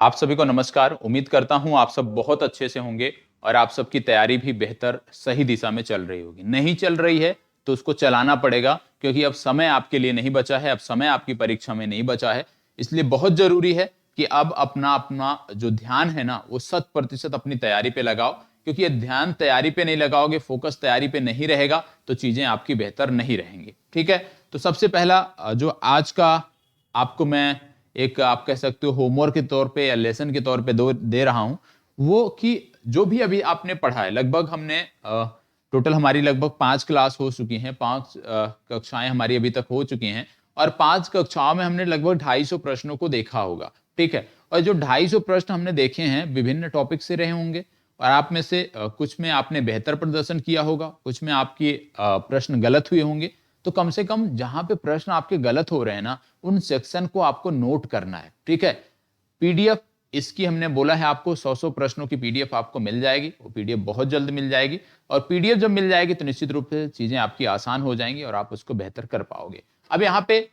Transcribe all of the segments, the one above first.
आप सभी को नमस्कार। उम्मीद करता हूं आप सब बहुत अच्छे से होंगे और आप सबकी तैयारी भी बेहतर सही दिशा में चल रही होगी। नहीं चल रही है तो उसको चलाना पड़ेगा, क्योंकि अब समय आपके लिए नहीं बचा है, अब समय आपकी परीक्षा में नहीं बचा है। इसलिए बहुत जरूरी है कि अब अपना अपना जो ध्यान है ना, वो 100% अपनी तैयारी पे लगाओ, क्योंकि ये ध्यान तैयारी पे नहीं लगाओगे, फोकस तैयारी पे नहीं रहेगा तो चीजें आपकी बेहतर नहीं रहेंगी। ठीक है, तो सबसे पहला जो आज का आपको मैं एक आप कह सकते हो होमवर्क के तौर पे या लेसन के तौर पे दे रहा हूं, वो कि जो भी अभी आपने पढ़ा है, लगभग हमने टोटल हमारी लगभग 5 क्लास हो चुकी हैं, 5 कक्षाएं हमारी अभी तक हो चुकी हैं और 5 कक्षाओं में हमने लगभग 250 प्रश्नों को देखा होगा। ठीक है, और जो 250 प्रश्न हमने देखे हैं विभिन्न टॉपिक से रहे होंगे और आप में से कुछ में आपने बेहतर प्रदर्शन किया होगा, कुछ में आपके प्रश्न गलत हुए होंगे। तो कम से कम जहां पे प्रश्न आपके गलत हो रहे हैं ना, उन सेक्शन को आपको नोट करना है। ठीक है, पीडीएफ इसकी हमने बोला है आपको 100 प्रश्नों की पीडीएफ आपको मिल जाएगी। वो पीडीएफ बहुत जल्द मिल जाएगी और पीडीएफ जब मिल जाएगी तो निश्चित रूप से चीजें आपकी आसान हो जाएंगी और आप उसको बेहतर कर पाओगे। अब यहाँ पे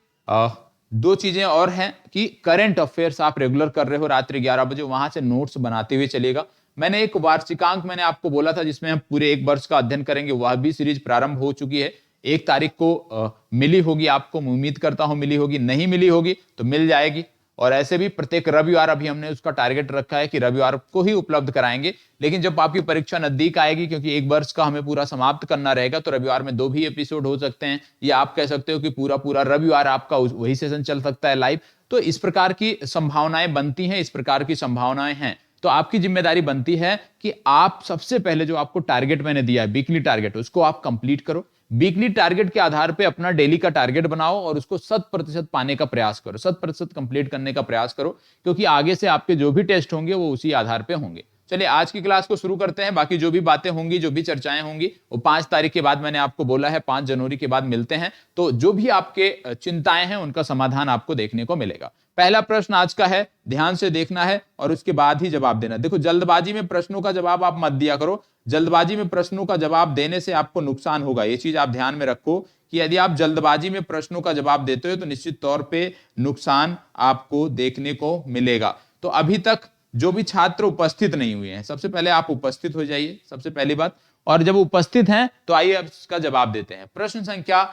दो चीजें और हैं कि करंट अफेयर्स आप रेगुलर कर रहे हो रात्रि 11 बजे, वहां से नोट्स बनाते हुए चलेगा। मैंने एक वार्षिकांक मैंने आपको बोला था जिसमें हम पूरे एक वर्ष का अध्ययन करेंगे, वह भी सीरीज प्रारंभ हो चुकी है। 1 तारीख को मिली होगी आपको, उम्मीद करता हूं मिली होगी, नहीं मिली होगी तो मिल जाएगी। और ऐसे भी प्रत्येक रविवार अभी हमने उसका टारगेट रखा है कि रविवार को ही उपलब्ध कराएंगे। लेकिन जब आपकी परीक्षा नजदीक आएगी, क्योंकि एक वर्ष का हमें पूरा समाप्त करना रहेगा, तो रविवार में 2 भी एपिसोड हो सकते हैं, या आप कह सकते हो कि पूरा पूरा रविवार आपका वही सेशन चल सकता है लाइव। तो इस प्रकार की संभावनाएं बनती हैं, इस प्रकार की संभावनाएं हैं। तो आपकी जिम्मेदारी बनती है कि आप सबसे पहले जो आपको टारगेट मैंने दिया है, वीकली टारगेट, उसको आप कंप्लीट करो। वीकली टारगेट के आधार पे अपना डेली का टारगेट बनाओ और उसको 100% पाने का प्रयास करो, 100% कंप्लीट करने का प्रयास करो, क्योंकि आगे से आपके जो भी टेस्ट होंगे वो उसी आधार पे होंगे। चलिए आज की क्लास को शुरू करते हैं। बाकी जो भी बातें होंगी, जो भी चर्चाएं होंगी, वो 5 तारीख के बाद मैंने आपको बोला है, 5 जनवरी के बाद मिलते हैं। तो जो भी आपके चिंताएं हैं उनका समाधान आपको देखने को मिलेगा। पहला प्रश्न आज का है, ध्यान से देखना है और उसके बाद ही जवाब देना। देखो, जल्दबाजी में प्रश्नों का जवाब आप मत दिया करो। जल्दबाजी में प्रश्नों का जवाब देने से आपको नुकसान होगा, ये चीज आप ध्यान में रखो कि यदि आप जल्दबाजी में प्रश्नों का जवाब देते हो तो निश्चित तौर पे नुकसान आपको देखने को मिलेगा। तो अभी तक जो भी छात्र उपस्थित नहीं हुए हैं, सबसे पहले आप उपस्थित हो जाइए, सबसे पहली बात। और जब उपस्थित हैं तो आइए अब इसका जवाब देते हैं। प्रश्न संख्या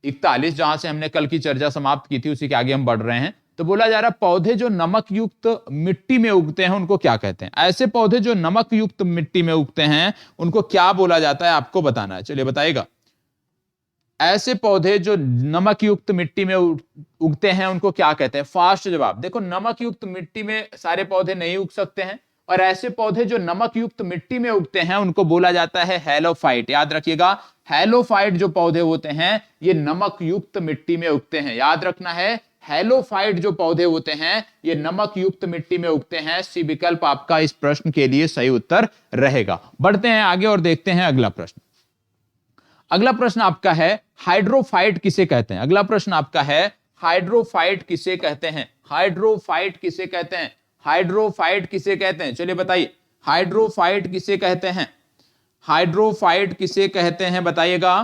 41, जहां से हमने कल की चर्चा समाप्त की थी, उसी के आगे हम बढ़ रहे हैं। तो बोला जा रहा, पौधे जो नमक युक्त मिट्टी में उगते हैं उनको क्या कहते हैं? ऐसे पौधे जो नमक युक्त मिट्टी में उगते हैं उनको क्या बोला जाता है, आपको बताना है। चलिए बताइएगा। ऐसे पौधे जो नमक युक्त मिट्टी में उगते हैं उनको क्या कहते हैं? फास्ट जवाब। देखो, नमक युक्त मिट्टी में सारे पौधे नहीं उग सकते हैं, और ऐसे पौधे जो नमक युक्त मिट्टी में उगते हैं उनको बोला जाता है हैलोफाइट। याद रखिएगा, हैलोफाइट जो पौधे होते हैं ये नमक युक्त मिट्टी में उगते हैं। याद रखना है, हैलोफाइट जो पौधे होते हैं ये नमक युक्त मिट्टी में उगते हैं। सी विकल्प आपका इस प्रश्न के लिए सही उत्तर रहेगा। बढ़ते हैं आगे और देखते हैं अगला प्रश्न। अगला प्रश्न आपका है, हाइड्रोफाइट किसे कहते हैं? अगला प्रश्न आपका है, हाइड्रोफाइट किसे कहते हैं? हाइड्रोफाइट किसे कहते हैं? हाइड्रोफाइट किसे कहते हैं? चलिए बताइए, हाइड्रोफाइट किसे कहते हैं? हाइड्रोफाइट किसे कहते हैं बताइएगा।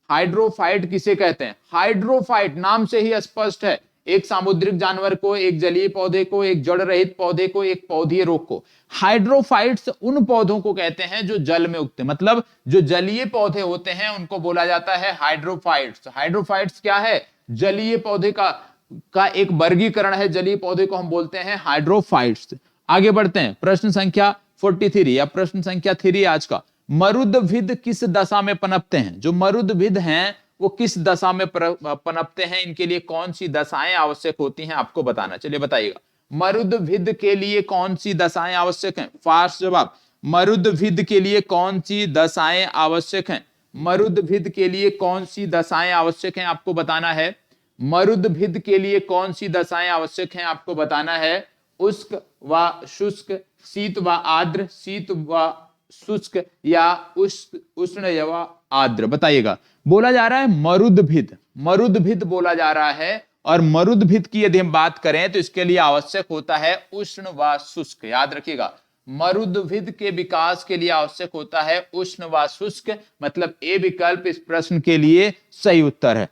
हाइड्रोफाइट किसे कहते हैं? हाइड्रोफाइट नाम से ही स्पष्ट है, एक सामुद्रिक जानवर को, एक जलीय पौधे को, एक जड़ रहित पौधे को, एक पौधीय रोग को। हाइड्रोफाइट्स उन पौधों को कहते हैं जो जल में उगते हैं, मतलब जो जलीय पौधे होते हैं उनको बोला जाता है हाइड्रोफाइट्स। हाइड्रोफाइट्स क्या है? जलीय पौधे का एक वर्गीकरण है। जलीय पौधे को हम बोलते हैं हाइड्रोफाइट्स। आगे बढ़ते हैं, प्रश्न संख्या 43 या प्रश्न संख्या 3 आज का। मरुदभिद किस दशा में पनपते हैं? जो मरुदभिद हैं वो किस दशा में पनपते हैं, इनके लिए कौन सी दशाएं आवश्यक होती हैं, आपको बताना। चलिए बताइएगा, मरुदभिद के लिए कौन सी दशाएं आवश्यक हैं? फास्ट जवाब। मरुदभिद के लिए कौन सी दशाएं आवश्यक हैं? मरुदभिद के लिए कौन सी दशाएं आवश्यक हैं, आपको बताना है। मरुदभिद के लिए कौन सी दशाएं आवश्यक हैं, आपको बताना है। उष्ण व शुष्क, शीत व आर्द्र, शीत व शुष्क, या उष्ण व आर्द्र, बताइएगा। बोला जा रहा है मरुदभिद, मरुदभिद बोला जा रहा है। और मरुदभिद की यदि हम बात करें तो इसके लिए आवश्यक होता है उष्ण व शुष्क। याद रखिएगा, मरुदभिद के विकास के लिए आवश्यक होता है उष्ण व शुष्क, मतलब ए विकल्प इस प्रश्न के लिए सही उत्तर है।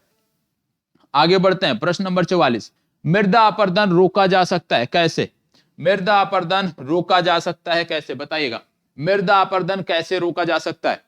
आगे बढ़ते हैं, प्रश्न नंबर 44। मृदा अपरदन रोका जा सकता है कैसे? मृदा अपरदन रोका जा सकता है कैसे, बताइएगा। मृदा अपरदन कैसे रोका जा सकता है?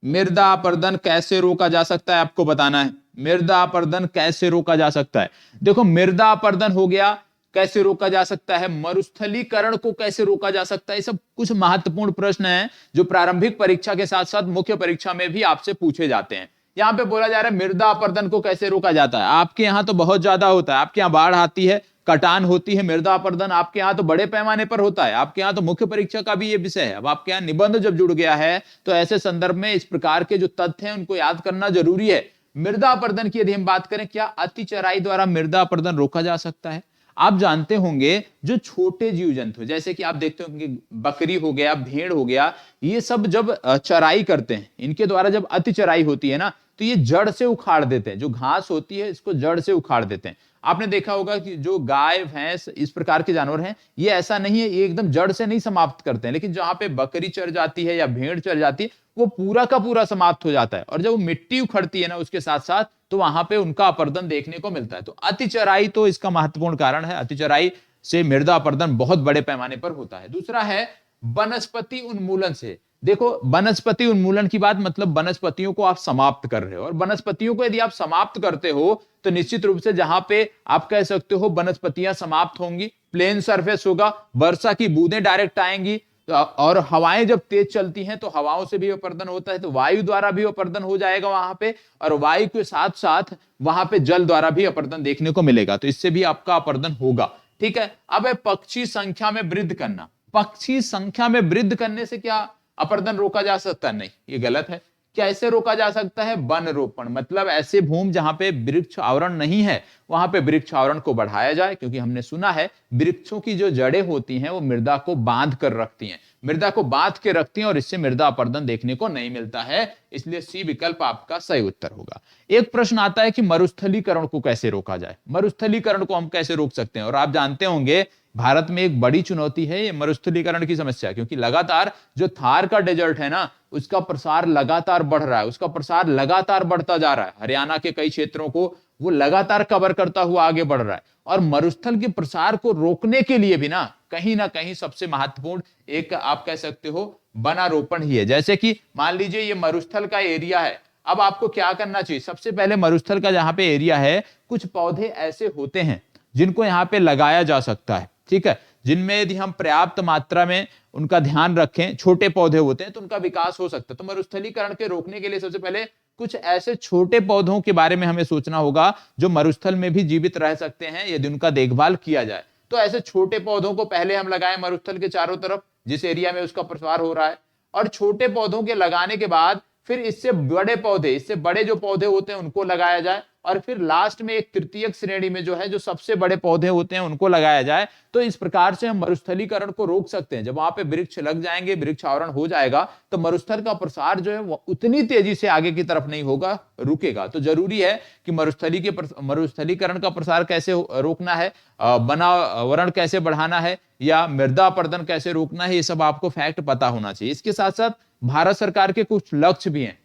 मृदा अपरदन कैसे रोका जा सकता है, आपको बताना है। मृदा अपरदन कैसे रोका जा सकता है? देखो, मृदा अपरदन हो गया, कैसे रोका जा सकता है? मरुस्थलीकरण को कैसे रोका जा सकता है? ये सब कुछ महत्वपूर्ण प्रश्न हैं जो प्रारंभिक परीक्षा के साथ साथ मुख्य परीक्षा में भी आपसे पूछे जाते हैं। यहां पे बोला जा रहा है मृदा अपरदन को कैसे रोका जाता है। आपके यहां तो बहुत ज्यादा होता है, आपके यहां बाढ़ आती है, कटान होती है, मृदा अपरदन आपके यहाँ तो बड़े पैमाने पर होता है। आपके यहाँ तो मुख्य परीक्षा का भी ये विषय है। अब आपके यहाँ निबंध जब जुड़ गया है तो ऐसे संदर्भ में इस प्रकार के जो तथ्य हैं उनको याद करना जरूरी है। मृदा अपरदन की यदि हम बात करें, क्या अति चराई द्वारा मृदा अपरदन रोका जा सकता है? आप जानते होंगे जो छोटे जीव जंतु, जैसे कि आप देखते होंगे बकरी हो गया, भेड़ हो गया, ये सब जब चराई करते हैं, इनके द्वारा जब अति चराई होती है ना, तो ये जड़ से उखाड़ देते हैं। जो घास होती है इसको जड़ से उखाड़ देते हैं। आपने देखा होगा कि जो गाय भैंस इस प्रकार के जानवर हैं, ये ऐसा नहीं है, ये एकदम जड़ से नहीं समाप्त करते हैं, लेकिन जहां पे बकरी चर जाती है या भेड़ चर जाती है वो पूरा का पूरा समाप्त हो जाता है। और जब वो मिट्टी उखड़ती है ना उसके साथ साथ, तो वहां पे उनका अपरदन देखने को मिलता है। तो अति चराई तो इसका महत्वपूर्ण कारण है। अति चराई से मृदा अपरदन बहुत बड़े पैमाने पर होता है। दूसरा है वनस्पति उन्मूलन से। देखो, वनस्पति उन्मूलन की बात मतलब वनस्पतियों को आप समाप्त कर रहे हो, और वनस्पतियों को यदि आप समाप्त करते हो तो निश्चित रूप से जहां पे आप कह सकते हो वनस्पतियां समाप्त होंगी, प्लेन सरफेस होगा, वर्षा की बूंदें डायरेक्ट आएंगी, और हवाएं जब तेज चलती हैं तो हवाओं से भी अपरदन होता है, तो वायु द्वारा भी अपरदन हो जाएगा वहां पे, और वायु के साथ साथ वहां पे जल द्वारा भी अपरदन देखने को मिलेगा, तो इससे भी आपका अपरदन होगा। ठीक है। अब है पक्षी संख्या में वृद्धि करना। पक्षी संख्या में वृद्धि करने से क्या अपरदन रोका जा सकता है? नहीं, ये गलत है। कैसे रोका जा सकता है? वन रोपण, मतलब ऐसे भूमि जहां पे वृक्ष आवरण नहीं है वहां पे वृक्ष आवरण को बढ़ाया जाए, क्योंकि हमने सुना है वृक्षों की जो जड़ें होती हैं वो मृदा को बांध कर रखती हैं, मृदा को बांध के रखती हैं, और इससे मृदा अपरदन देखने को नहीं मिलता है। इसलिए सी विकल्प आपका सही उत्तर होगा। एक प्रश्न आता है कि मरुस्थलीकरण को कैसे रोका जाए। मरुस्थलीकरण को हम कैसे रोक सकते हैं? और आप जानते होंगे भारत में एक बड़ी चुनौती है ये मरुस्थलीकरण की समस्या, क्योंकि लगातार जो थार का डेजर्ट है ना उसका प्रसार लगातार बढ़ रहा है, उसका प्रसार लगातार बढ़ता जा रहा है। हरियाणा के कई क्षेत्रों को वो लगातार कवर करता हुआ आगे बढ़ रहा है, और मरुस्थल के प्रसार को रोकने के लिए भी ना कहीं सबसे महत्वपूर्ण एक आप कह सकते हो वनारोपण ही है। जैसे कि मान लीजिए ये मरुस्थल का एरिया है, अब आपको क्या करना चाहिए? सबसे पहले मरुस्थल का जहां पे एरिया है कुछ पौधे ऐसे होते हैं जिनको यहां पे लगाया जा सकता है, ठीक है, जिनमें यदि हम पर्याप्त मात्रा में उनका ध्यान रखें, छोटे पौधे होते हैं तो उनका विकास हो सकता है। तो मरुस्थलीकरण के रोकने के लिए सबसे पहले कुछ ऐसे छोटे पौधों के बारे में हमें सोचना होगा जो मरुस्थल में भी जीवित रह सकते हैं यदि उनका देखभाल किया जाए। तो ऐसे छोटे पौधों को पहले हम लगाएं मरुस्थल के चारों तरफ जिस एरिया में उसका प्रसार हो रहा है, और छोटे पौधों के लगाने के बाद फिर इससे बड़े पौधे, इससे बड़े जो पौधे होते हैं उनको लगाया जाए, और फिर लास्ट में एक तृतीयक श्रेणी में जो है जो सबसे बड़े पौधे होते हैं उनको लगाया जाए। तो इस प्रकार से हम मरुस्थलीकरण को रोक सकते हैं। जब वहां पे वृक्ष लग जाएंगे, वृक्ष आवरण हो जाएगा, तो मरुस्थल का प्रसार जो है वो उतनी तेजी से आगे की तरफ नहीं होगा, रुकेगा। तो जरूरी है कि मरुस्थलीकरण का प्रसार कैसे रोकना है, वनावरण कैसे बढ़ाना है, या मृदा अपरदन कैसे रोकना है, ये सब आपको फैक्ट पता होना चाहिए। इसके साथ साथ भारत सरकार के कुछ लक्ष्य भी हैं।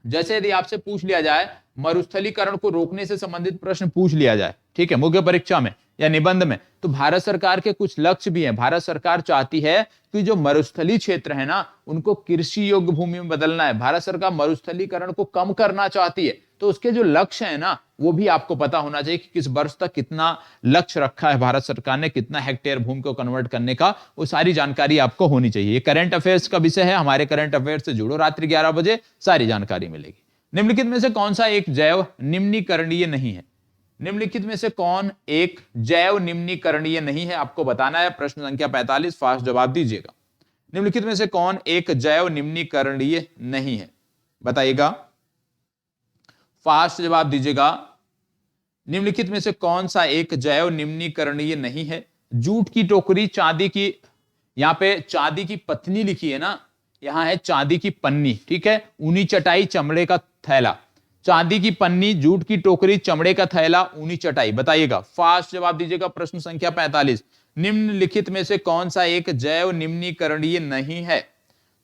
जैसे यदि आपसे पूछ लिया जाए मरुस्थलीकरण को रोकने से संबंधित प्रश्न पूछ लिया जाए, ठीक है, मुख्य परीक्षा में या निबंध में, तो भारत सरकार के कुछ लक्ष्य भी हैं। भारत सरकार चाहती है कि जो मरुस्थली क्षेत्र है ना उनको कृषि योग्य भूमि में बदलना है। भारत सरकार मरुस्थलीकरण को कम करना चाहती है, तो उसके जो लक्ष्य है ना वो भी आपको पता होना चाहिए कि किस वर्ष तक कितना लक्ष्य रखा है भारत सरकार ने, कितना हेक्टेयर भूमि को कन्वर्ट करने का, वो सारी जानकारी आपको होनी चाहिए। ये करंट अफेयर्स का विषय है, हमारे करंट अफेयर्स से जुड़ो, रात्रि 11 बजे सारी जानकारी मिलेगी। निम्नलिखित में से कौन सा एक जैव निम्नीकरणीय नहीं है? निम्नलिखित में से कौन एक जैव निम्नीकरणीय नहीं है, आपको बताना है। प्रश्न संख्या 45, फास्ट जवाब दीजिएगा। निम्नलिखित में से कौन एक जैव निम्नीकरणीय नहीं है, बताइएगा, फास्ट जवाब दीजिएगा। निम्नलिखित में से कौन सा एक जैव निम्नीकरणीय नहीं है? जूट की टोकरी, चांदी की, यहां पे चांदी की पत्नी लिखी है ना, यहां है चांदी की पन्नी, ठीक है, ऊनी चटाई, चमड़े का थैला। चांदी की पन्नी, जूट की टोकरी, चमड़े का थैला, ऊनी चटाई, बताइएगा, फास्ट जवाब दीजिएगा। प्रश्न संख्या 45, निम्नलिखित में से कौन सा एक जैव निम्नीकरणीय नहीं है?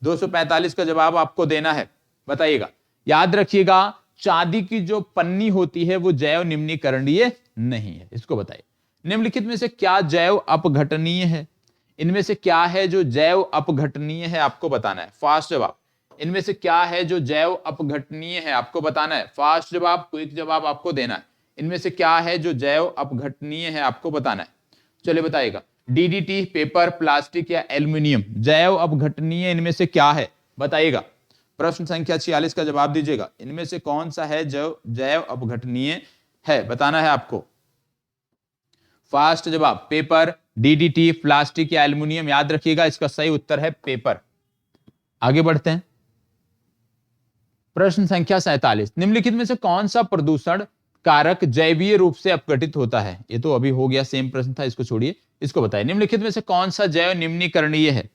245 का जवाब आपको देना है, बताइएगा। याद रखिएगा चांदी की जो पन्नी होती है वो जैव निम्नीकरणीय नहीं है, इसको बताइए। निम्नलिखित में से क्या जैव अपघटनीय है? इनमें से क्या है जो जैव अपघटनीय है, आपको बताना है। फास्ट जवाब, इनमें से क्या है जो जैव अपघटनीय है, आपको बताना है। फास्ट जवाब, क्विक जवाब आपको देना है। इनमें से क्या है जो जैव अपघटनीय है, आपको बताना है। चलिए बताइएगा। डीडीटी, पेपर, प्लास्टिक या एल्यूमिनियम। जैव अपघटनीय इनमें से क्या है, बताइएगा। प्रश्न संख्या 46 का जवाब दीजिएगा। इनमें से कौन सा है जो जैव अपघटनीय है, बताना है आपको। फास्ट जवाब, पेपर, डीडीटी, प्लास्टिक या एल्यूमिनियम। याद रखिएगा इसका सही उत्तर है पेपर। आगे बढ़ते हैं। प्रश्न संख्या 47, निम्नलिखित में से कौन सा प्रदूषण कारक जैवीय रूप से अपघटित होता है? ये तो अभी हो गया, सेम प्रश्न था, इसको छोड़िए, इसको बताइए। निम्नलिखित में से कौन सा जैव निम्नीकरणीय है?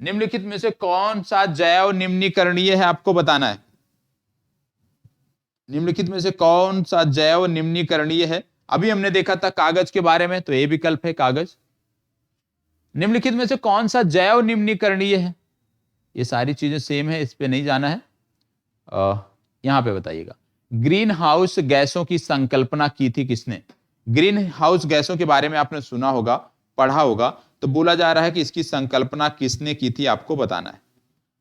निम्नलिखित में से कौन सा जैव निम्नीकरणीय है, आपको बताना है। निम्नलिखित में से कौन सा जैव निम्नीकरणीय है? अभी हमने देखा था कागज के बारे में, तो ये विकल्प है कागज। निम्नलिखित में से कौन सा जैव निम्नीकरणीय है? ये सारी चीजें सेम है, इस पे नहीं जाना है। यहां पे बताइएगा। ग्रीन हाउस गैसों की संकल्पना की थी किसने? ग्रीन हाउस गैसों के बारे में आपने सुना होगा, पढ़ा होगा, तो बोला जा रहा है कि इसकी संकल्पना किसने की थी, आपको बताना है।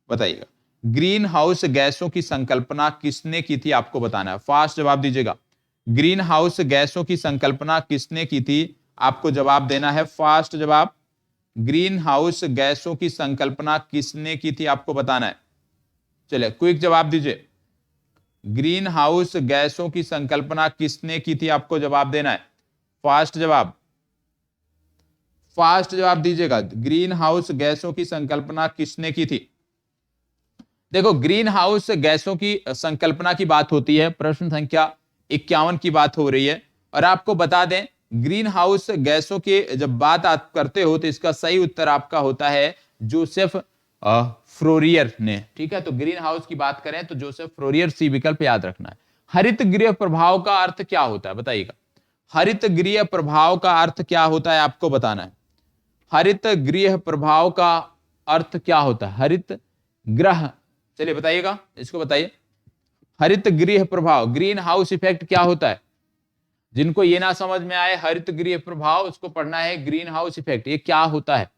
बताइएगा, ग्रीन हाउस गैसों की संकल्पना किसने की थी, आपको बताना है। फास्ट जवाब दीजिएगा। ग्रीन हाउस गैसों की संकल्पना किसने की थी, आपको जवाब देना है। फास्ट जवाब, ग्रीन हाउस गैसों की संकल्पना किसने की थी, आपको बताना है। चलिए क्विक जवाब दीजिए। ग्रीन हाउस गैसों की संकल्पना किसने की थी, आपको जवाब देना है। फास्ट जवाब, फास्ट जवाब दीजिएगा। ग्रीन हाउस गैसों की संकल्पना किसने की थी? देखो, ग्रीन हाउस गैसों की संकल्पना की बात होती है, प्रश्न संख्या 51 की बात हो रही है। और आपको बता दें, ग्रीन हाउस गैसों की जब बात आप करते हो तो इसका सही उत्तर आपका होता है जोसेफ फ्रोरियर ने। ठीक है, तो ग्रीन हाउस की बात करें तो जोसेफ फ्रोरियर, सी विकल्प याद रखना है। हरित गृह प्रभाव का अर्थ क्या होता है, बताइएगा। हरित गृह प्रभाव का अर्थ क्या होता है, आपको बताना है। हरित गृह प्रभाव का अर्थ क्या होता है? हरित ग्रह, चलिए बताइएगा, इसको बताइए। हरित गृह प्रभाव, ग्रीन हाउस इफेक्ट क्या होता है? जिनको ये ना समझ में आए हरित गृह प्रभाव, उसको पढ़ना है ग्रीन हाउस इफेक्ट, ये क्या होता है।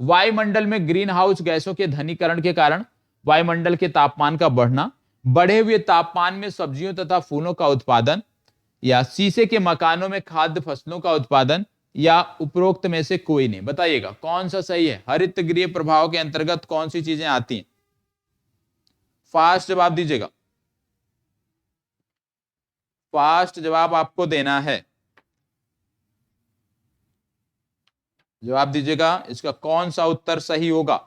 वायुमंडल में ग्रीन हाउस गैसों के घनीकरण के कारण वायुमंडल के तापमान का बढ़ना, बढ़े हुए तापमान में सब्जियों तथा फूलों का उत्पादन, या शीशे के मकानों में खाद्य फसलों का उत्पादन, या उपरोक्त में से कोई नहीं। बताइएगा कौन सा सही है। हरित गृह प्रभाव के अंतर्गत कौन सी चीजें आती हैं? फास्ट जवाब दीजिएगा। फास्ट जवाब आपको देना है, जवाब दीजिएगा। इसका कौन सा उत्तर सही होगा?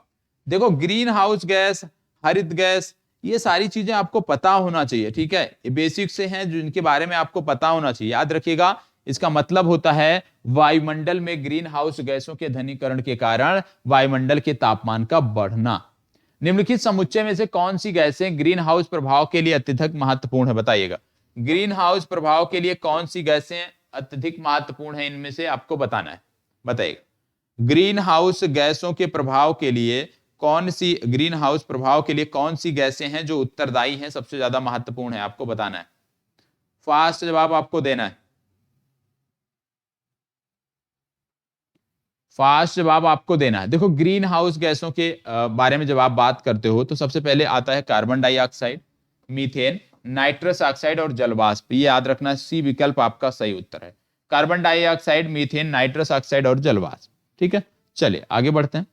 देखो, ग्रीन हाउस गैस, हरित गैस, ये सारी चीजें आपको पता होना चाहिए। ठीक है, ये बेसिक से हैं जिनके बारे में आपको पता होना चाहिए। याद रखिएगा, इसका मतलब होता है वायुमंडल में ग्रीन हाउस गैसों के घनीकरण के कारण वायुमंडल के तापमान का बढ़ना। निम्नलिखित समुच्चय में से कौन सी गैसें ग्रीन हाउस प्रभाव के लिए अत्यधिक महत्वपूर्ण है, बताइएगा। ग्रीन हाउस प्रभाव के लिए कौन सी गैसें अत्यधिक महत्वपूर्ण है, इनमें से आपको बताना है। बताइएगा, ग्रीन हाउस गैसों के प्रभाव के लिए कौन सी, ग्रीन हाउस प्रभाव के लिए कौन सी गैसें हैं जो उत्तरदायी हैं, सबसे ज्यादा महत्वपूर्ण है, आपको बताना है। फास्ट जवाब आपको देना है। फास्ट जवाब आपको देना है। देखो, ग्रीन हाउस गैसों के बारे में जब आप बात करते हो तो सबसे पहले आता है carbon dioxide, methane, nitrous oxide और जलवाष्प। ये याद रखना, सी विकल्प आपका सही उत्तर है। Carbon dioxide, methane, nitrous oxide और जलवाष्प। ठीक है, चलिए आगे बढ़ते हैं।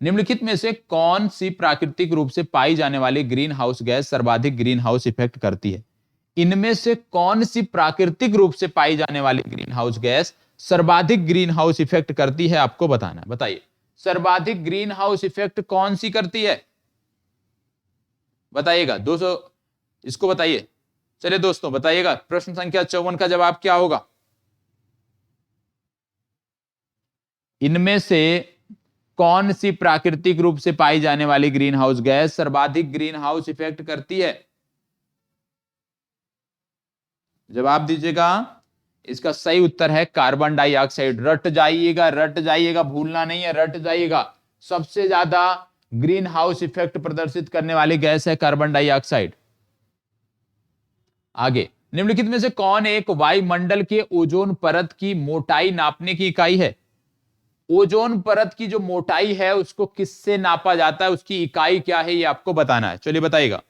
निम्नलिखित में से कौन सी प्राकृतिक रूप से पाई जाने वाली ग्रीन हाउस गैस सर्वाधिक ग्रीन हाउस इफेक्ट करती है? इनमें से कौन सी प्राकृतिक रूप से पाई जाने वाली ग्रीन हाउस गैस सर्वाधिक ग्रीन हाउस इफेक्ट करती है, आपको बताना है। बताइए, सर्वाधिक ग्रीन हाउस इफेक्ट कौन सी करती है, बताइएगा। 200, इसको बताइए। चलिए दोस्तों बताइएगा, प्रश्न संख्या 54 का जवाब क्या होगा? इनमें से कौन सी प्राकृतिक रूप से पाई जाने वाली ग्रीन हाउस गैस सर्वाधिक ग्रीन हाउस इफेक्ट करती है? जवाब दीजिएगा। इसका सही उत्तर है कार्बन डाइऑक्साइड। रट जाइएगा, रट जाइएगा, भूलना नहीं है, रट जाइएगा। सबसे ज्यादा ग्रीन हाउस इफेक्ट प्रदर्शित करने वाली गैस है कार्बन डाइऑक्साइड। आगे, निम्नलिखित में से कौन एक वायुमंडल के ओजोन परत की मोटाई नापने की इकाई है? ओजोन परत की जो मोटाई है उसको किससे नापा जाता है, उसकी इकाई क्या है, ये आपको बताना है। चलिए बताइएगा,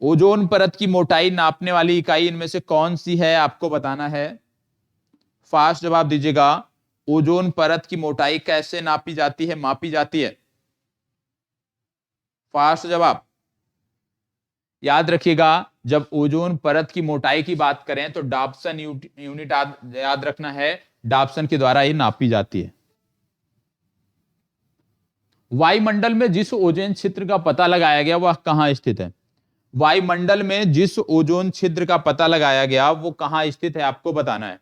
ओजोन परत की मोटाई नापने वाली इकाई इनमें से कौन सी है, आपको बताना है। फास्ट जवाब दीजिएगा। ओजोन परत की मोटाई कैसे नापी जाती है, मापी जाती है? फास्ट जवाब। याद रखिएगा, जब ओजोन परत की मोटाई की बात करें तो डाप्सन यूनिट याद रखना है, डाप्सन के द्वारा ये नापी जाती है। वायुमंडल में जिस ओजोन छिद्र का पता लगाया गया वह कहां स्थित है? वायुमंडल में जिस ओजोन छिद्र का पता लगाया गया वो कहां स्थित है, आपको बताना है।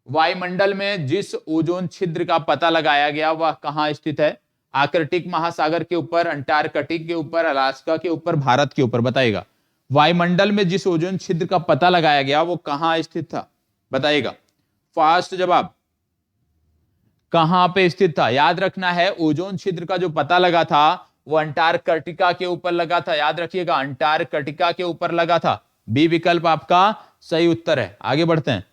वायुमंडल में जिस ओजोन छिद्र का पता लगाया गया वह कहां स्थित है? आर्कटिक महासागर के ऊपर, अंटार्कटिक के ऊपर, अलास्का के ऊपर, भारत के ऊपर? बताइएगा, वायुमंडल में जिस ओजोन छिद्र का पता लगाया गया वो कहां स्थित था, बताइएगा। फास्ट जवाब। कहां पे स्थित था? याद रखना है, ओजोन छिद्र का जो पता लगा था वो अंटार्कटिका के ऊपर लगा था। याद रखिएगा, अंटार्कटिका के ऊपर लगा था। बी विकल्प आपका सही उत्तर है। आगे बढ़ते हैं,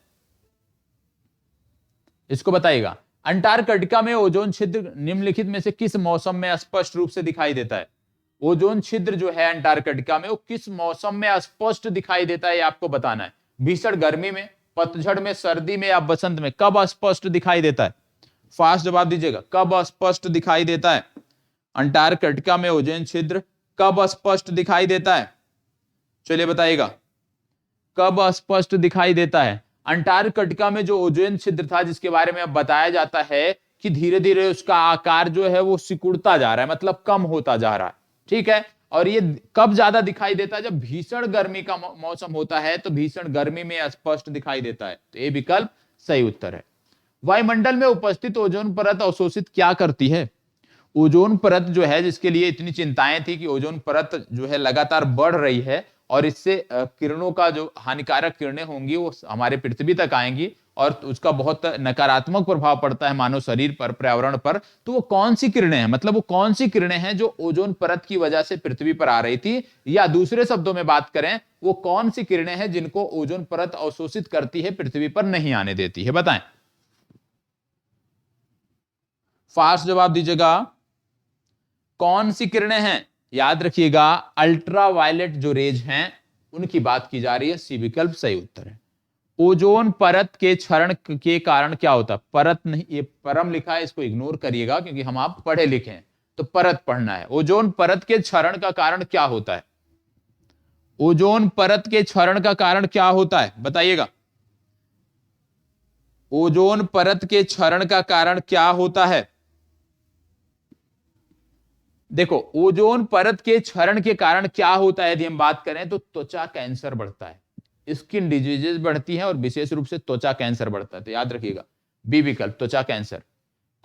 इसको बताइएगा, अंटार्कटिका में ओजोन छिद्र निम्नलिखित में से किस मौसम में स्पष्ट रूप से दिखाई देता है? ओजोन छिद्र जो है अंटार्कटिका में वो किस मौसम में स्पष्ट दिखाई देता है, ये आपको बताना है। भीषण गर्मी में, पतझड़ में, सर्दी में या बसंत में? कब स्पष्ट दिखाई देता है? फास्ट जवाब दीजिएगा, कब स्पष्ट दिखाई देता है? अंटार्कटिका में ओजोन छिद्र कब स्पष्ट दिखाई देता है? चलिए बताइएगा, कब स्पष्ट दिखाई देता है? अंटार्कटिका में जो ओजोन छिद्र था जिसके बारे में अब बताया जाता है कि धीरे धीरे उसका आकार जो है वो सिकुड़ता जा रहा है, मतलब कम होता जा रहा है, ठीक है। और ये कब ज्यादा दिखाई देता है? जब भीषण गर्मी का मौसम होता है तो भीषण गर्मी में स्पष्ट दिखाई देता है। तो ये विकल्प सही उत्तर है। वायुमंडल में उपस्थित ओजोन परत अवशोषित क्या करती है? ओजोन परत जो है, जिसके लिए इतनी चिंताएं थी कि ओजोन परत जो है लगातार बढ़ रही है और इससे किरणों का जो हानिकारक किरणें होंगी वो हमारे पृथ्वी तक आएंगी और उसका बहुत नकारात्मक प्रभाव पड़ता है मानव शरीर पर, पर्यावरण पर। तो वो कौन सी किरणें हैं, मतलब वो कौन सी किरणें हैं जो ओजोन परत की वजह से पृथ्वी पर आ रही थी, या दूसरे शब्दों में बात करें वो कौन सी किरणें हैं जिनको ओजोन परत अवशोषित करती है, पृथ्वी पर नहीं आने देती है? बताएं, फास्ट जवाब दीजिएगा, कौन सी किरणें हैं? याद रखिएगा, अल्ट्रावायलेट जो रेज हैं उनकी बात की जा रही है। सी विकल्प सही उत्तर है। ओजोन परत के क्षरण के कारण क्या होता है? परत नहीं, ये परम लिखा है, इसको इग्नोर करिएगा क्योंकि हम आप पढ़े लिखे हैं, तो परत पढ़ना है। ओजोन परत के क्षरण का कारण क्या होता है? ओजोन परत के क्षरण का कारण क्या होता है, बताइएगा। ओजोन परत के क्षरण का कारण क्या होता है? देखो, ओजोन परत के क्षरण के कारण क्या होता है यदि हम बात करें तो त्वचा कैंसर बढ़ता है, स्किन डिजीजेस बढ़ती है और विशेष रूप से त्वचा कैंसर बढ़ता है। तो याद रखिएगा, बी विकल्प त्वचा कैंसर।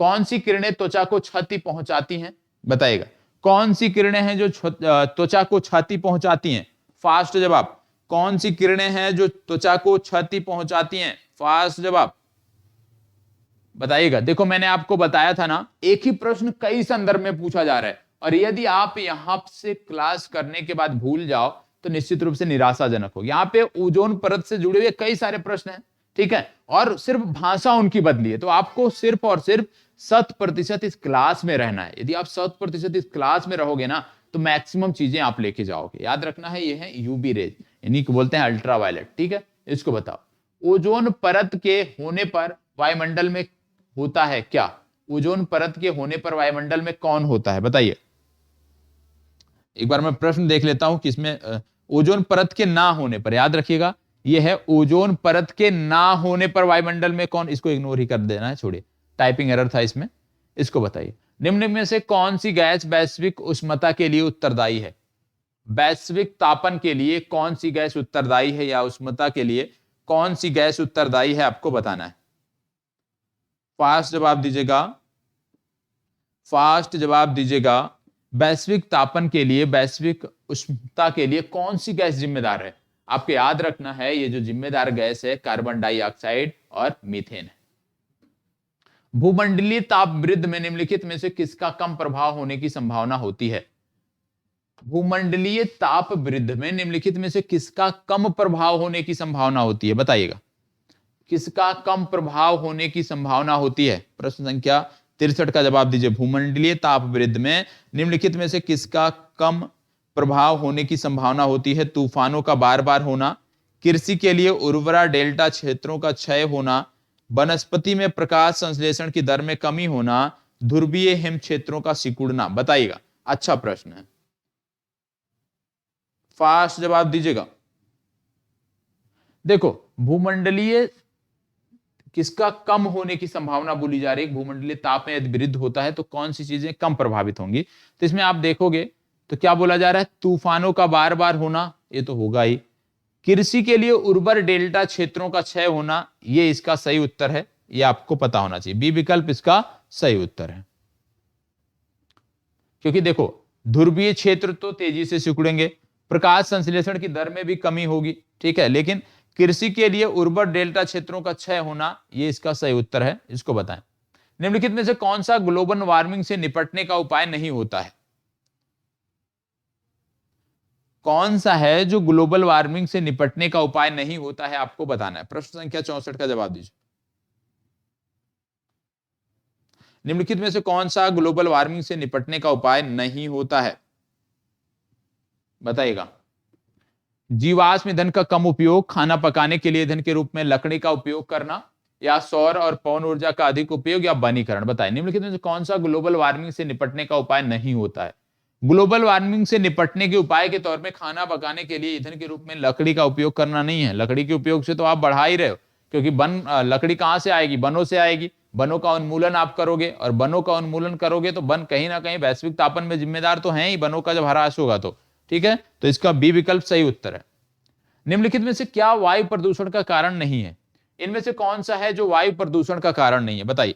कौन सी किरणें त्वचा को क्षति पहुंचाती हैं, बताइएगा। कौन सी किरणें हैं जो त्वचा को क्षति पहुंचाती हैं? फास्ट जवाब। कौन सी किरणें हैं जो त्वचा को क्षति पहुंचाती हैं? फास्ट जवाब बताइएगा। देखो, मैंने आपको बताया था ना, एक ही प्रश्न कई संदर्भ में पूछा जा रहा है और यदि आप यहां से क्लास करने के बाद भूल जाओ तो निश्चित रूप से निराशाजनक हो। यहां पे ओजोन परत से जुड़े हुए कई सारे प्रश्न हैं, ठीक है, और सिर्फ भाषा उनकी बदली है। तो आपको सिर्फ और सिर्फ 100% इस क्लास में रहना है। यदि आप 100% इस क्लास में रहोगे ना तो मैक्सिमम चीजें आप लेके जाओगे। याद रखना है, ये है यूवी रेज, इन्हीं को बोलते हैं अल्ट्रावायलेट, ठीक है। इसको बताओ, ओजोन परत के होने पर वायुमंडल में होता है क्या? ओजोन परत के होने पर वायुमंडल में कौन होता है, बताइए। एक बार मैं प्रश्न देख लेता हूं कि इसमें ओजोन परत के ना होने पर, याद रखिएगा यह है ओजोन परत के ना होने पर वायुमंडल में कौन, इसको इग्नोर ही कर देना है, छोड़िए, टाइपिंग एरर था इसमें। इसको बताइए, निम्न में से कौन सी गैस वैश्विक उष्णता के लिए उत्तरदायी है? वैश्विक तापन के लिए कौन सी गैस उत्तरदायी है, या उष्णता के लिए कौन सी गैस उत्तरदायी है, आपको बताना है। फास्ट जवाब दीजिएगा, फास्ट जवाब दीजिएगा। वैश्विक तापन के लिए, वैश्विक उष्णता के लिए कौन सी गैस जिम्मेदार है? आपको याद रखना है, ये जो जिम्मेदार गैस है कार्बन डाइऑक्साइड और मीथेन है। भूमंडलीय ताप वृद्धि में निम्नलिखित में से किसका कम प्रभाव होने की संभावना होती है? भूमंडलीय ताप वृद्धि में निम्नलिखित में से किसका कम प्रभाव होने की संभावना होती है? बताइएगा, किसका कम प्रभाव होने की संभावना होती है? प्रश्न संख्या 63 का जवाब दीजिए। भूमंडलीय ताप वृद्धि में निम्नलिखित में से किसका कम प्रभाव होने की संभावना होती है? तूफानों का बार बार होना, कृषि के लिए उर्वरा डेल्टा क्षेत्रों का क्षय होना, वनस्पति में प्रकाश संश्लेषण की दर में कमी होना, ध्रुवीय हिम क्षेत्रों का सिकुड़ना। बताइएगा, अच्छा प्रश्न है, फास्ट जवाब दीजिएगा। देखो, भूमंडलीय किसका कम होने की संभावना बोली जा रही है? भूमंडलीय ताप में यदि वृद्धि होता है तो कौन सी चीजें कम प्रभावित होंगी? तो इसमें आप देखोगे तो क्या बोला जा रहा है? तूफानों का बार बार होना, ये तो होगा ही। कृषि के लिए उर्वर डेल्टा क्षेत्रों का क्षय होना, ये इसका सही उत्तर है, ये आपको पता होना चाहिए। बी विकल्प इसका सही उत्तर है, क्योंकि देखो ध्रुवीय क्षेत्र तो तेजी से सिकुड़ेंगे, प्रकाश संश्लेषण की दर में भी कमी होगी, ठीक है, लेकिन कृषि के लिए उर्वर डेल्टा क्षेत्रों का क्षय होना, ये इसका सही उत्तर है, इसको बताएं। निम्नलिखित में से कौन सा ग्लोबल वार्मिंग से निपटने का उपाय नहीं होता है? कौन सा है जो ग्लोबल वार्मिंग से निपटने का उपाय नहीं होता है, आपको बताना है। प्रश्न संख्या 64 का जवाब दीजिए। निम्नलिखित में से कौन सा ग्लोबल वार्मिंग से निपटने का उपाय नहीं होता है? बताइएगा। जीवाश्म ईंधन का कम उपयोग, खाना पकाने के लिए ईंधन के रूप में लकड़ी का उपयोग करना, या सौर और पवन ऊर्जा का अधिक उपयोग, या वनीकरण। बताएं, निम्नलिखित में से कौन सा ग्लोबल वार्मिंग से निपटने का उपाय नहीं होता है? ग्लोबल वार्मिंग से निपटने के उपाय के तौर में खाना पकाने के लिए ईंधन के रूप में लकड़ी का उपयोग करना नहीं है। लकड़ी के उपयोग से तो आप बढ़ा ही रहे हो, क्योंकि लकड़ी कहां से आएगी? वनों से आएगी। वनों का उन्मूलन आप करोगे, और वनों का उन्मूलन करोगे तो वन कहीं ना कहीं वैश्विक तापन में जिम्मेदार तो है ही, वनों का जब ह्रास होगा तो, ठीक है। तो इसका बी विकल्प सही उत्तर है। निम्नलिखित में से क्या वायु प्रदूषण का कारण नहीं है? इनमें से कौन सा है जो वायु प्रदूषण का कारण नहीं है? बताइए,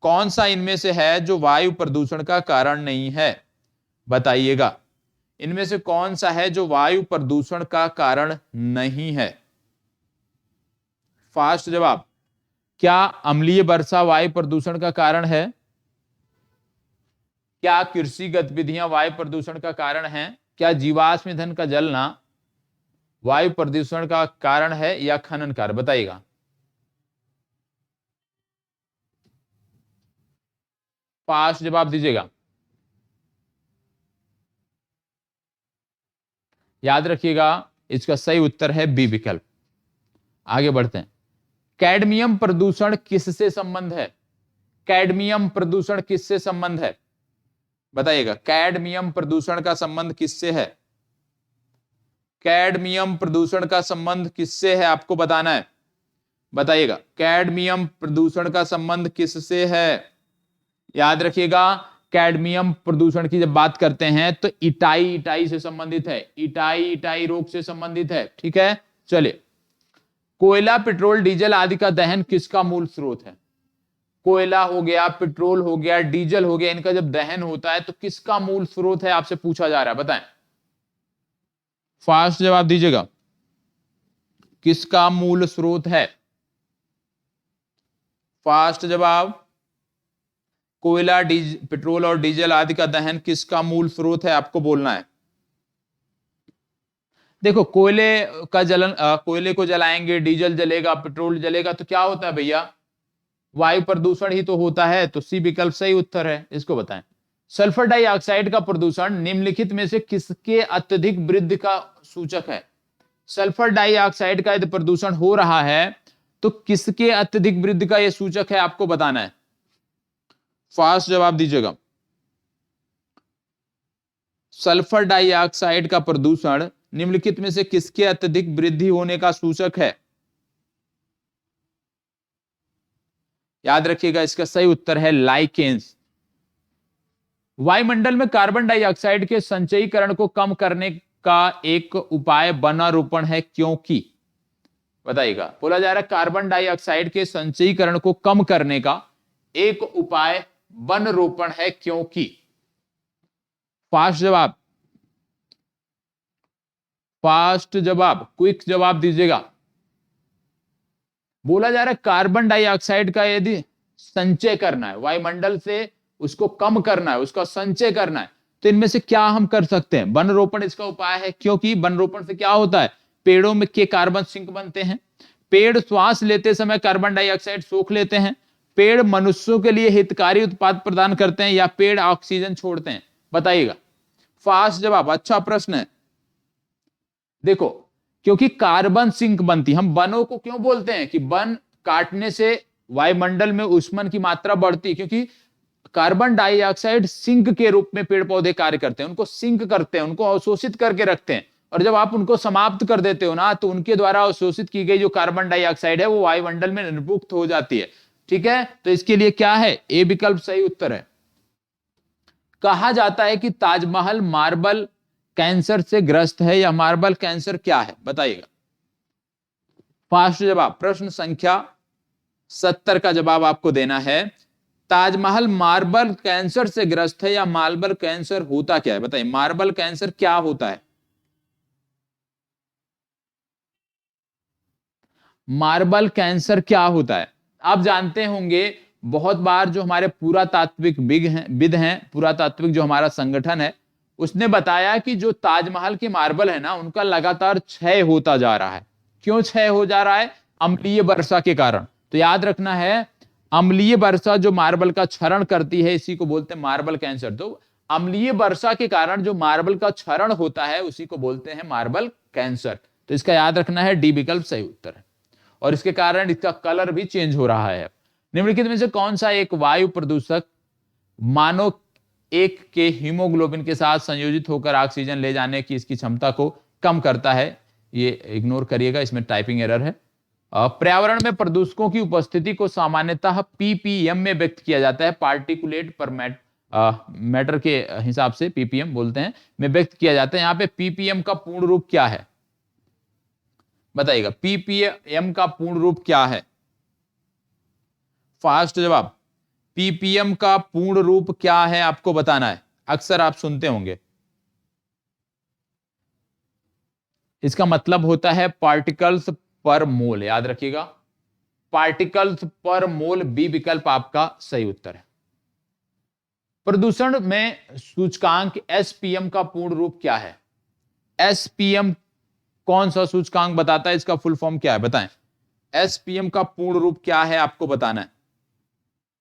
कौन सा इनमें से है जो वायु प्रदूषण का कारण नहीं है? बताइएगा, इनमें से कौन सा है जो वायु प्रदूषण का कारण नहीं है? फास्ट जवाब। क्या अम्लीय वर्षा वायु प्रदूषण का कारण है? क्या कृषि गतिविधियां वायु प्रदूषण का कारण है? क्या जीवाश्म ईंधन का जलना वायु प्रदूषण का कारण है, या खनन कार्य? बताइएगा। फास्ट जवाब दीजिएगा। याद रखिएगा, इसका सही उत्तर है बी विकल्प। आगे बढ़ते हैं। कैडमियम प्रदूषण किससे संबंध है? कैडमियम प्रदूषण किससे संबंध है? बताइएगा, कैडमियम प्रदूषण का संबंध किससे है? कैडमियम प्रदूषण का संबंध किससे है, आपको बताना है। बताइएगा, कैडमियम प्रदूषण का संबंध किससे है? याद रखिएगा, कैडमियम प्रदूषण की जब बात करते हैं तो इटाई से संबंधित है, इटाई रोग से संबंधित है, ठीक है। चलिए, कोयला, पेट्रोल, डीजल आदि का दहन किसका मूल स्रोत है? कोयला हो गया, पेट्रोल हो गया, डीजल हो गया, इनका जब दहन होता है तो किसका मूल स्रोत है, आपसे पूछा जा रहा है, बताएं। फास्ट जवाब दीजिएगा, किसका मूल स्रोत है? फास्ट जवाब। कोयला, पेट्रोल और डीजल आदि का दहन किसका मूल स्रोत है, आपको बोलना है। देखो, कोयले को जलाएंगे, डीजल जलेगा, पेट्रोल जलेगा, तो क्या होता है भैया? वायु प्रदूषण ही तो होता है। तो सी विकल्प सही उत्तर है, इसको बताएं। सल्फर डाइऑक्साइड का प्रदूषण निम्नलिखित में से किसके अत्यधिक वृद्धि का सूचक है? सल्फर डाइऑक्साइड का यदि प्रदूषण हो रहा है तो किसके अत्यधिक वृद्धि का यह सूचक है, आपको बताना है। फास्ट जवाब दीजिएगा। सल्फर डाइऑक्साइड का प्रदूषण निम्नलिखित में से किसके अत्यधिक वृद्धि होने का सूचक है? याद रखिएगा, इसका सही उत्तर है लाइकेंस। वायुमंडल में कार्बन डाइऑक्साइड के संचयीकरण को कम करने का एक उपाय वनारोपण है, क्योंकि? बताइएगा, बोला जा रहा है कार्बन डाइऑक्साइड के संचयीकरण को कम करने का एक उपाय वन रोपण है, क्योंकि? फास्ट जवाब, फास्ट जवाब, क्विक जवाब दीजिएगा। बोला जा रहा है कार्बन डाइऑक्साइड का यदि संचय करना है, वायुमंडल से उसको कम करना है, उसका संचय करना है, तो इनमें से क्या हम कर सकते हैं? वन रोपण इसका उपाय है, क्योंकि वन रोपण से क्या होता है, पेड़ों में के कार्बन सिंक बनते हैं, पेड़ श्वास लेते समय कार्बन डाइऑक्साइड सोख लेते हैं, पेड़ मनुष्यों के लिए हितकारी उत्पाद प्रदान करते हैं, या पेड़ ऑक्सीजन छोड़ते हैं? बताइएगा। फास्ट जवाब, अच्छा प्रश्न है। देखो, क्योंकि कार्बन सिंक बनती, हम वनों को क्यों बोलते हैं कि वन काटने से वायुमंडल में ऊष्मन की मात्रा बढ़ती, क्योंकि कार्बन डाइऑक्साइड सिंक के रूप में पेड़ पौधे कार्य करते हैं, उनको सिंक करते हैं, उनको अवशोषित करके रखते हैं, और जब आप उनको समाप्त कर देते हो ना, तो उनके द्वारा अवशोषित की गई जो कार्बन डाइऑक्साइड है वो वायुमंडल में निर्मुक्त हो जाती है। ठीक है, तो इसके लिए क्या है, ए विकल्प सही उत्तर है। कहा जाता है कि ताजमहल मार्बल कैंसर से ग्रस्त है, या मार्बल कैंसर क्या है? बताइएगा। फास्ट जवाब, प्रश्न संख्या 70 का जवाब आपको देना है। ताजमहल मार्बल कैंसर से ग्रस्त है, या मार्बल कैंसर होता क्या है? बताइए, मार्बल कैंसर क्या होता है? मार्बल कैंसर क्या होता है? आप जानते होंगे, बहुत बार जो हमारे पुरातात्विक विद हैं, पुरातात्विक जो हमारा संगठन है, उसने बताया कि जो ताजमहल के मार्बल है ना, उनका लगातार क्षय होता जा रहा है। क्यों क्षय हो जा रहा है? अम्लीय वर्षा के कारण। तो याद रखना है, अम्लीय वर्षा जो मार्बल का क्षरण करती है, इसी को बोलते हैं मार्बल कैंसर। तो अम्लीय वर्षा के कारण जो मार्बल का क्षरण होता है, उसी को बोलते हैं मार्बल कैंसर। तो इसका याद रखना है, डी विकल्प सही उत्तर है, और इसके कारण इसका कलर भी चेंज हो रहा है। निम्नलिखित में से कौन सा एक वायु प्रदूषक मानव एक के हीमोग्लोबिन के साथ संयोजित होकर ऑक्सीजन ले जाने की इसकी क्षमता को कम करता है? ये इग्नोर करिएगा, इसमें टाइपिंग एरर है। पर्यावरण में प्रदूषकों की उपस्थिति को सामान्यतः पीपीएम में व्यक्त किया जाता है, पार्टिकुलेट पर मैटर के हिसाब से पीपीएम बोलते हैं, में व्यक्त किया जाता है। यहां पे पीपीएम का पूर्ण रूप क्या है? बताइएगा, पीपीएम का पूर्ण रूप क्या है? फास्ट जवाब, पीपीएम का पूर्ण रूप क्या है आपको बताना है, अक्सर आप सुनते होंगे। इसका मतलब होता है पार्टिकल्स पर मोल, याद रखिएगा, पार्टिकल्स पर मोल, बी विकल्प आपका सही उत्तर है। प्रदूषण में सूचकांक एसपीएम का पूर्ण रूप क्या है? एसपीएम कौन सा सूचकांक बताता है, इसका फुल फॉर्म क्या है? बताएं, एसपीएम का पूर्ण रूप क्या है आपको बताना है।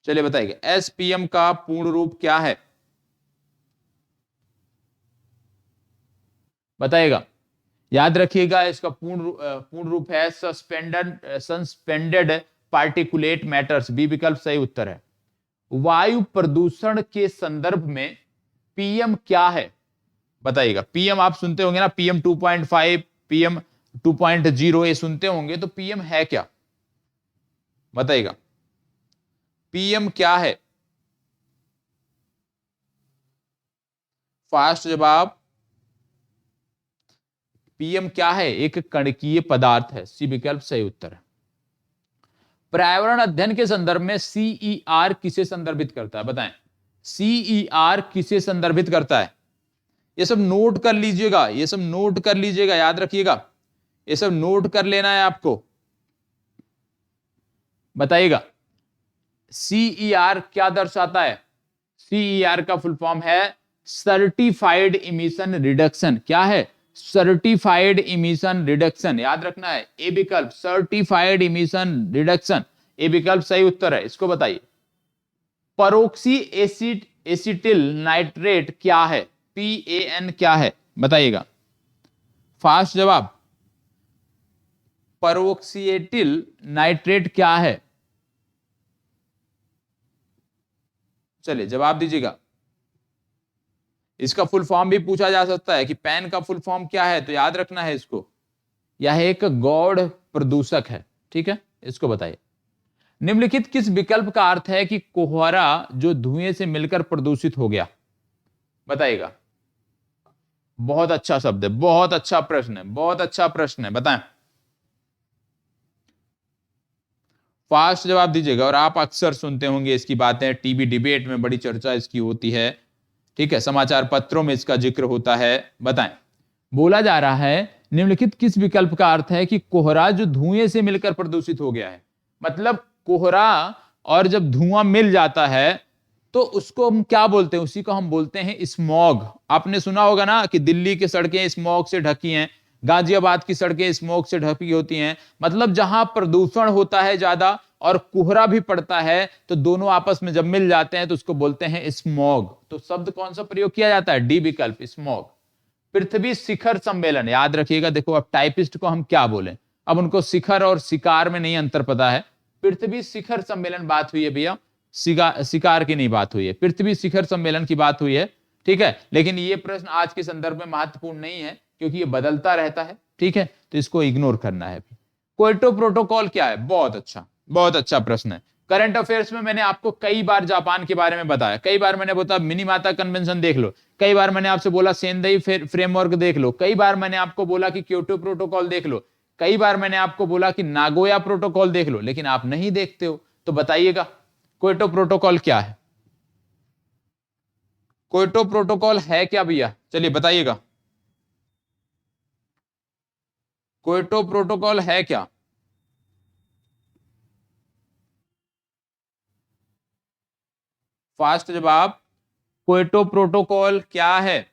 चलिए बताइए, एसपीएम का पूर्ण रूप क्या है? बताइएगा। याद रखिएगा, इसका पूर्ण रूप है सस्पेंडेड पार्टिकुलेट मैटर्स, बी विकल्प सही उत्तर है। वायु प्रदूषण के संदर्भ में पीएम क्या है? बताइएगा। पीएम आप सुनते होंगे ना, पीएम 2.5, पीएम 2.0, ये सुनते होंगे, तो पीएम है क्या? बताइएगा, पीएम क्या है? फास्ट जवाब, पीएम क्या है? एक कणकीय पदार्थ है, सी विकल्प सही उत्तर है। पर्यावरण अध्ययन के संदर्भ में सीईआर किसे संदर्भित करता है? बताएं, सीईआर किसे संदर्भित करता है? ये सब नोट कर लीजिएगा, ये सब नोट कर लीजिएगा, याद रखिएगा, ये सब नोट कर लेना है आपको। बताइएगा, सीईआर क्या दर्शाता है? सीईआर का फुल फॉर्म है सर्टिफाइड इमिशन रिडक्शन। क्या है? सर्टिफाइड इमिशन रिडक्शन, याद रखना है, ए विकल्प, सर्टिफाइड इमिशन रिडक्शन, ए विकल्प सही उत्तर है। इसको बताइए। परोक्सी एसिटिल नाइट्रेट क्या है? PAN क्या है? बताइएगा। फास्ट जवाब, परोक्सिएटिल नाइट्रेट क्या है? चलिए जवाब दीजिएगा। इसका फुल फॉर्म भी पूछा जा सकता है कि पैन का फुल फॉर्म क्या है, तो याद रखना है इसको। यह एक गौड़ प्रदूषक है, ठीक है, इसको बताइए। निम्नलिखित किस विकल्प का अर्थ है कि कोहरा जो धुएं से मिलकर प्रदूषित हो गया? बताइएगा। बहुत अच्छा शब्द है, बहुत अच्छा प्रश्न है, बहुत अच्छा प्रश्न है, बताएं। फास्ट जवाब दीजिएगा। और आप अक्सर सुनते होंगे इसकी बातें, टीवी डिबेट में बड़ी चर्चा इसकी होती है, ठीक है, समाचार पत्रों में इसका जिक्र होता है। बताएं, बोला जा रहा है निम्नलिखित किस विकल्प का अर्थ है कि कोहरा जो धुएं से मिलकर प्रदूषित हो गया है? मतलब कोहरा और जब धुआं मिल जाता है तो उसको हम क्या बोलते हैं, उसी को हम बोलते हैं स्मॉग। आपने सुना होगा ना कि दिल्ली की सड़कें स्मॉग से ढकी हैं, गाजियाबाद की सड़कें स्मॉग से ढकी होती हैं। मतलब जहां प्रदूषण होता है ज्यादा और कोहरा भी पड़ता है, तो दोनों आपस में जब मिल जाते हैं तो उसको बोलते हैं स्मॉग। तो शब्द कौन सा प्रयोग किया जाता है, डी विकल्प, स्मॉग। पृथ्वी शिखर सम्मेलन, याद रखिएगा। देखो अब टाइपिस्ट को हम क्या बोले, अब उनको शिखर और शिकार में नहीं अंतर पता है। पृथ्वी शिखर सम्मेलन बात हुई है भैया, शिकार की नहीं बात हुई है, पृथ्वी शिखर सम्मेलन की बात हुई है। ठीक है, लेकिन ये प्रश्न आज के संदर्भ में महत्वपूर्ण नहीं है क्योंकि ये बदलता रहता है। ठीक है, तो इसको इग्नोर करना है। क्योटो प्रोटोकॉल क्या है, बहुत अच्छा प्रश्न है। करंट अफेयर्स में मैंने आपको कई बार जापान के बारे में बताया, कई बार मैंने बताया मिनीमाता कन्वेंशन देख लो, कई बार मैंने आपसे बोला सेंदई फ्रेमवर्क देख लो, कई बार मैंने आपको बोला कि क्योटो प्रोटोकॉल देख लो, कई बार मैंने आपको बोला कि नागोया प्रोटोकॉल देख लो, लेकिन आप नहीं देखते हो। तो बताइएगा क्योटो प्रोटोकॉल क्या है, क्योटो प्रोटोकॉल है क्या भैया, चलिए बताइएगा, क्योटो प्रोटोकॉल है क्या? फास्ट जवाब, क्योटो प्रोटोकॉल क्या है?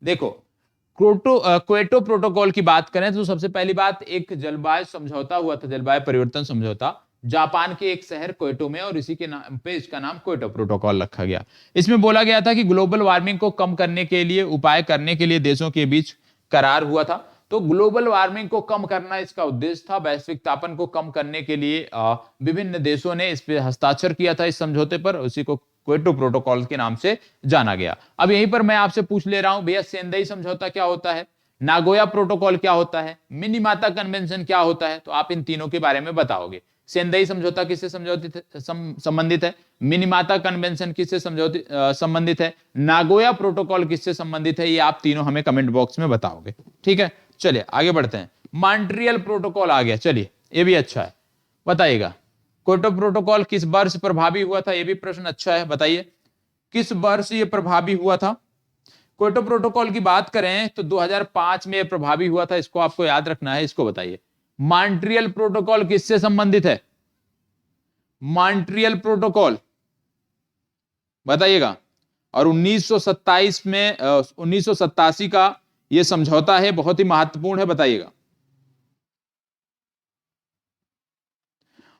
देखो क्योटो प्रोटोकॉल की बात करें तो सबसे पहली बात, एक जलवायु समझौता हुआ था, जलवायु परिवर्तन समझौता, जापान के एक शहर क्योटो में, और इसी के नाम पे इसका नाम क्योटो प्रोटोकॉल रखा गया। इसमें बोला गया था कि ग्लोबल वार्मिंग को कम करने के लिए उपाय करने के लिए देशों के बीच करार हुआ था। तो ग्लोबल वार्मिंग को कम करना इसका उद्देश्य था। वैश्विक तापन को कम करने के लिए विभिन्न देशों ने इस पे हस्ताक्षर किया था, इस समझौते पर, उसी को क्योटो प्रोटोकॉल के नाम से जाना गया। अब यहीं पर मैं आपसे पूछ ले रहा हूं भैया, सेंदई समझौता क्या होता है, नागोया प्रोटोकॉल क्या होता है, मिनीमाता कन्वेंशन क्या होता है? तो आप इन तीनों के बारे में बताओगे। सेंदई समझौता किससे संबंधित है, मिनीमाता कन्वेंशन किससे संबंधित है, नागोया प्रोटोकॉल किससे संबंधित है? ये आप तीनों हमें कमेंट बॉक्स में बताओगे। ठीक है, चलिए आगे बढ़ते हैं। मॉन्ट्रियल प्रोटोकॉल आ गया, चलिए ये भी अच्छा है, बताइएगा क्योटो प्रोटोकॉल किस वर्ष प्रभावी हुआ था? ये भी प्रश्न अच्छा है, बताइए किस वर्ष ये प्रभावी हुआ था? क्योटो प्रोटोकॉल की बात करें तो 2005 में प्रभावी हुआ था, इसको आपको याद रखना है। इसको बताइए मॉन्ट्रियल प्रोटोकॉल किससे संबंधित है, मॉन्ट्रियल प्रोटोकॉल बताइएगा। और 1927 में 1987 का यह समझौता है, बहुत ही महत्वपूर्ण है, बताइएगा।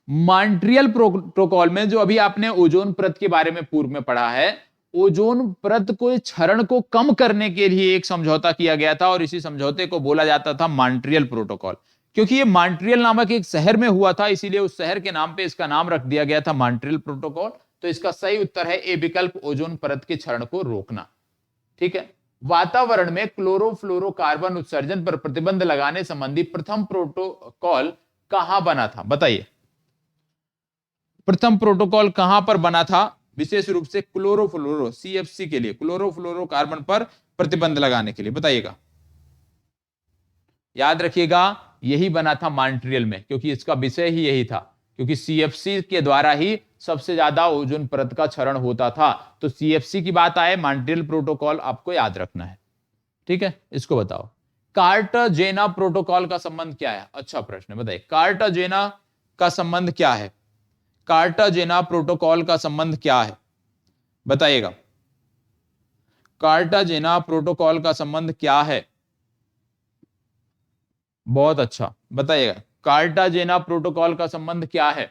मॉन्ट्रियल प्रोटोकॉल में जो अभी आपने ओजोन परत के बारे में पूर्व में पढ़ा है, ओजोन परत को क्षरण को कम करने के लिए एक समझौता किया गया था, और इसी समझौते को बोला जाता था मॉन्ट्रियल प्रोटोकॉल। क्योंकि ये मॉन्ट्रियल नामक एक शहर में हुआ था, इसीलिए उस शहर के नाम पे इसका नाम रख दिया गया था मॉन्ट्रियल प्रोटोकॉल। तो इसका सही उत्तर है ए विकल्प, ओजोन परत के क्षरण को रोकना। ठीक है, वातावरण में क्लोरोफ्लोरोकार्बन उत्सर्जन पर प्रतिबंध लगाने संबंधी प्रथम प्रोटोकॉल कहां बना था, बताइए प्रथम प्रोटोकॉल कहां पर बना था? विशेष रूप से क्लोरोफ्लोरो सीएफसी के लिए, क्लोरोफ्लोरोकार्बन पर प्रतिबंध लगाने के लिए, बताइएगा। याद रखिएगा यही बना था मॉन्ट्रियल में, क्योंकि इसका विषय ही यही था, क्योंकि सीएफसी के द्वारा ही सबसे ज्यादा ओजोन परत का क्षरण होता था। तो सीएफसी की बात आए, मॉन्ट्रियल प्रोटोकॉल आपको याद रखना है। ठीक है, इसको बताओ कार्टाजेना प्रोटोकॉल का संबंध क्या है? अच्छा प्रश्न, बताइए कार्टाजेना का संबंध क्या है, कार्टाजेना प्रोटोकॉल का संबंध क्या है, बताइएगा कार्टाजेना प्रोटोकॉल का संबंध क्या है? बहुत अच्छा, बताइएगा कार्टाजेना प्रोटोकॉल का संबंध क्या है?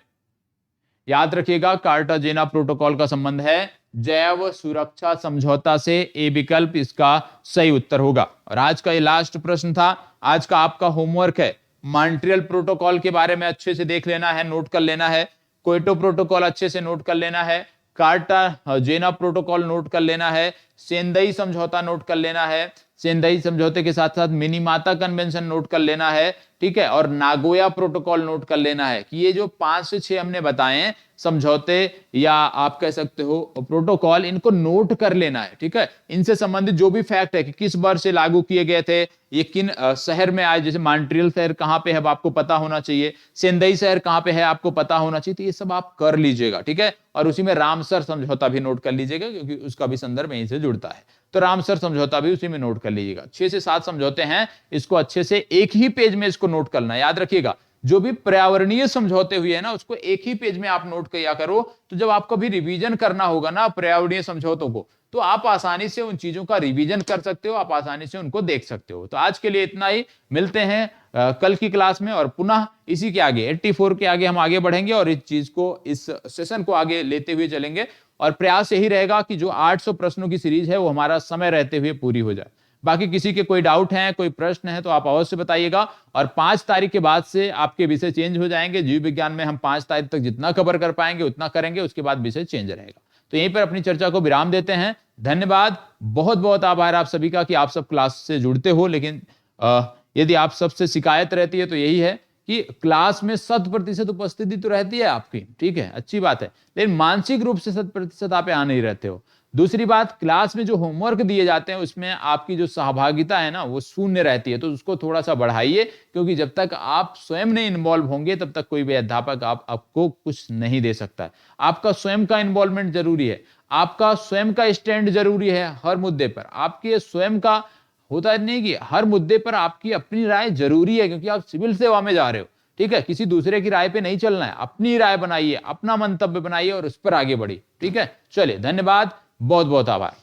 याद रखिएगा कार्टाजेना प्रोटोकॉल का संबंध है जैव सुरक्षा समझौता से, ए विकल्प इसका सही उत्तर होगा। और आज का ये लास्ट प्रश्न था, आज का आपका होमवर्क है, मॉन्ट्रियल प्रोटोकॉल के बारे में अच्छे से देख लेना है, नोट कर लेना है, क्योटो प्रोटोकॉल अच्छे से नोट कर लेना है, कार्टाजेना प्रोटोकॉल नोट कर लेना है, सेंदई समझौता नोट कर लेना है, सेंदई समझौते के साथ साथ मिनीमाता कन्वेंशन नोट कर लेना है। ठीक है, और नागोया प्रोटोकॉल नोट कर लेना है कि ये जो 5 से 6 हमने बताए हैं समझौते या आप कह सकते हो प्रोटोकॉल, इनको नोट कर लेना है। ठीक है, इनसे संबंधित जो भी फैक्ट है कि किस वर्ष से लागू किए गए थे, ये किन शहर में आए, जैसे मॉन्ट्रियल शहर कहां पे है आपको पता होना चाहिए, सेंदई शहर कहां पे है आपको पता होना चाहिए, तो ये सब आप कर लीजिएगा। ठीक है, और उसी में रामसर समझौता भी नोट कर लीजिएगा, क्योंकि उसका भी संदर्भ यहीं से जुड़ता है। तो रामसर समझौता भी उसी में नोट कर लीजिएगा। 6 से 7 समझौते हैं, इसको अच्छे से एक ही पेज में इसको नोट करना है, याद रखिएगा। जो भी पर्यावरणीय समझौते हुए है ना, उसको एक ही पेज में आप नोट किया करो। तो जब आपको भी रिवीजन करना होगा ना पर्यावरणीय समझौतों को, तो आप आसानी से उन चीजों का रिवीजन कर सकते हो, आप आसानी से उनको देख सकते हो। तो आज के लिए इतना ही, मिलते हैं कल की क्लास में, और पुनः इसी के आगे 84 के आगे हम आगे बढ़ेंगे और इस चीज को, इस सेशन को आगे लेते हुए चलेंगे। और प्रयास यही रहेगा कि जो 800 प्रश्नों की सीरीज है वो हमारा समय रहते हुए पूरी हो जाए। बाकी किसी के कोई डाउट है, कोई प्रश्न है, तो आप अवश्य बताइएगा। और 5 तारीख के बाद से आपके विषय चेंज हो जाएंगे। जीव विज्ञान में हम 5 तारीख तक जितना कवर कर पाएंगे उतना करेंगे, उसके बाद विषय चेंज रहेगा। तो यहीं पर अपनी चर्चा को विराम देते हैं। धन्यवाद, बहुत बहुत आभार आप सभी का कि आप सब क्लास से जुड़ते हो। लेकिन यदि आप सबसे शिकायत रहती है तो यही है कि क्लास में 100% उपस्थिति तो रहती है आपकी, ठीक है, अच्छी बात है, लेकिन मानसिक रूप से 100% आप यहाँ नहीं रहते हो। दूसरी बात, क्लास में जो होमवर्क दिए जाते हैं उसमें आपकी जो सहभागिता है ना वो शून्य रहती है, तो उसको थोड़ा सा बढ़ाइए, क्योंकि जब तक आप स्वयं नहीं इन्वॉल्व होंगे तब तक कोई भी अध्यापक आपको कुछ नहीं दे सकता है। आपका स्वयं का इन्वॉल्वमेंट जरूरी है, आपका स्वयं का स्टैंड जरूरी है हर मुद्दे पर। आपके स्वयं का होता नहीं कि हर मुद्दे पर आपकी अपनी राय जरूरी है, क्योंकि आप सिविल सेवा में जा रहे हो, ठीक है। किसी दूसरे की राय पे नहीं चलना है, अपनी राय बनाइए, अपना मंतव्य बनाइए और उस पर आगे बढ़िए, ठीक है। चलिए, धन्यवाद, बहुत बहुत आभार।